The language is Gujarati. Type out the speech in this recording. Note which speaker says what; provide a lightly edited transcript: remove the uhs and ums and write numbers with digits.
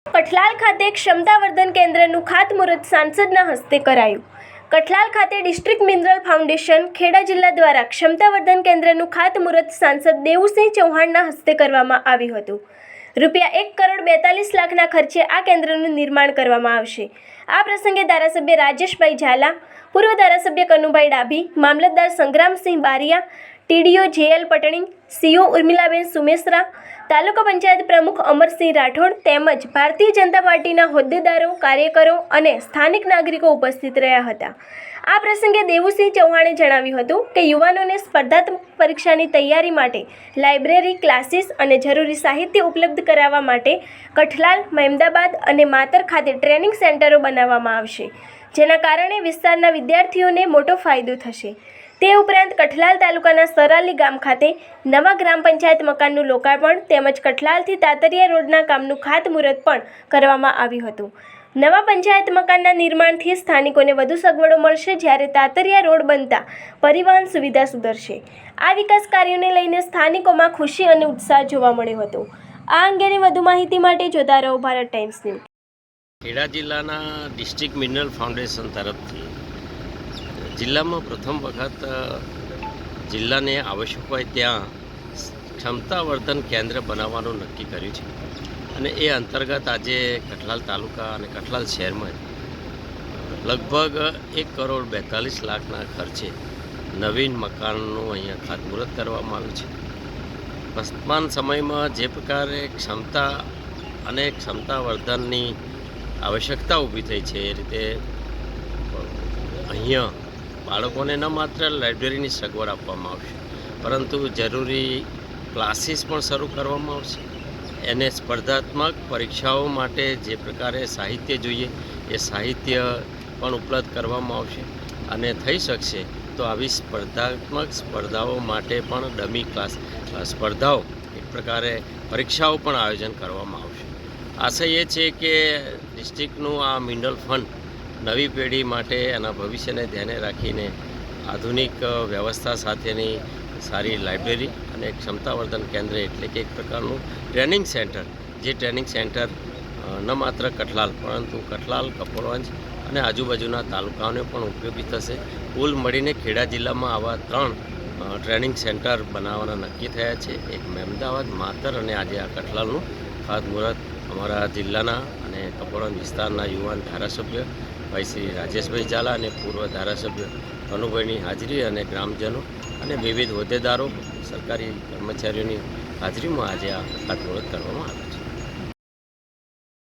Speaker 1: કઠલાલ ખાતે ક્ષમતાવર્ધન કેન્દ્રનું ખાતમુહૂર્ત સાંસદના હસ્તે કરાયું. કઠલાલ ખાતે ડિસ્ટ્રિક્ટ મિનરલ ફાઉન્ડેશન ખેડા જિલ્લા દ્વારા ક્ષમતાવર્ધન કેન્દ્રનું ખાતમુહૂર્ત સાંસદ દેવુસિંહ ચૌહાણના હસ્તે કરવામાં આવ્યું હતું. ₹1,42,00,000ના ખર્ચે આ કેન્દ્રનું નિર્માણ કરવામાં આવશે. આ પ્રસંગે ધારાસભ્ય રાજેશભાઈ ઝાલા, પૂર્વ ધારાસભ્ય કનુભાઈ ડાભી, મામલતદાર Sangramsinh Baria, TDO JL Patni, CO Urmilaben Sumesara, taluka panchayat પ્રમુખ અમરસિંહ રાઠોડ તેમજ ભારતીય જનતા પાર્ટીના હોદ્દેદારો, કાર્યકરો અને સ્થાનિક નાગરિકો ઉપસ્થિત રહ્યા હતા. આ પ્રસંગે દેવુસિંહ ચૌહાણે જણાવ્યું હતું કે યુવાનોને સ્પર્ધાત્મક પરીક્ષાની તૈયારી માટે લાઇબ્રેરી, ક્લાસીસ અને જરૂરી સાહિત્ય ઉપલબ્ધ કરાવવા માટે કઠલાલ, મહેમદાબાદ અને માતર ખાતે ટ્રેનિંગ સેન્ટરો બનાવવામાં આવશે, જેના કારણે વિસ્તારના વિદ્યાર્થીઓને મોટો ફાયદો થશે. તે ઉપરાંત કઠલાલ તાલુકાના સરાલી ગામ ખાતે નવા ગ્રામ પંચાયત મકાનનું લોકાર્પણ તેમજ કઠલાલથી તાતરિયા રોડના કામનું ખાતમુહૂર્ત પણ કરવામાં આવ્યું હતું. નવા પંચાયત મકાનના નિર્માણથી સ્થાનિકોને વધુ સગવડો મળશે, જ્યારે તાતરિયા રોડ બનતા પરિવહન સુવિધા સુધરશે. આ વિકાસ કાર્યોને લઈને સ્થાનિકોમાં ખુશી અને ઉત્સાહ જોવા મળ્યો હતો. આ અંગેની વધુ માહિતી માટે જોતા રહો ભારત ટાઈમ્સ ન્યૂઝ.
Speaker 2: ખેડા જિલ્લાના ડિસ્ટ્રિક્ટ મિનરલ ફાઉન્ડેશન તરફથી જિલ્લામાં પ્રથમ વખત જિલ્લાને આવશ્યક હોય ત્યાં ક્ષમતાવર્ધન કેન્દ્ર બનાવવાનું નક્કી કર્યું છે અને એ અંતર્ગત આજે કઠલાલ તાલુકા અને કઠલાલ શહેરમાં લગભગ ₹1,42,00,000ના ખર્ચે નવીન મકાનનું અહીંયા ખાતમુહૂર્ત કરવામાં આવ્યું છે. વર્તમાન સમયમાં જે પ્રકારે ક્ષમતા અને ક્ષમતાવર્ધનની આવશ્યકતા ઊભી થઈ છે, એ રીતે અહીંયા બાળકોને ન માત્ર લાઇબ્રેરીની સગવડ આપવામાં આવશે, પરંતુ જરૂરી ક્લાસીસ પણ શરૂ કરવામાં આવશે. એને સ્પર્ધાત્મક પરીક્ષાઓ માટે જે પ્રકારે સાહિત્ય જોઈએ એ સાહિત્ય પણ ઉપલબ્ધ કરવામાં આવશે અને થઈ શકશે તો આવી સ્પર્ધાત્મક સ્પર્ધાઓ માટે પણ ડમી ક્લાસ સ્પર્ધાઓ એક પ્રકારે પરીક્ષાઓ પણ આયોજન કરવામાં આવશે. આશય એ છે કે ડિસ્ટ્રિક્ટનું આ મિનરલ ફંડ નવી પેઢી માટે એના ભવિષ્યને ધ્યાને રાખીને આધુનિક વ્યવસ્થા સાથેની સારી લાઇબ્રેરી અને ક્ષમતાવર્ધન કેન્દ્ર એટલે કે એક પ્રકારનું ટ્રેનિંગ સેન્ટર, જે ટ્રેનિંગ સેન્ટર ન માત્ર કઠલાલ પરંતુ કઠલાલ, કપોળવંજ અને આજુબાજુના તાલુકાઓને પણ ઉપયોગી થશે. કુલ મળીને ખેડા જિલ્લામાં આવા 3 ટ્રેનિંગ સેન્ટર બનાવવાના નક્કી થયા છે. એક મહેમદાવાદ, માતર અને આજે આ કઠલાલનું ખાતમુહૂર્ત અમારા જિલ્લાના અને કપોળવંજ વિસ્તારના યુવાન ધારાસભ્ય ભાઈ શ્રી રાજેશભાઈ ઝાલા અને પૂર્વ ધારાસભ્ય કનુભાઈની હાજરી અને ગ્રામજનો અને વિવિધ હોદ્દેદારો, સરકારી કર્મચારીઓની હાજરીમાં આજે આ ખાતમુહૂર્ત કરવામાં આવ્યું.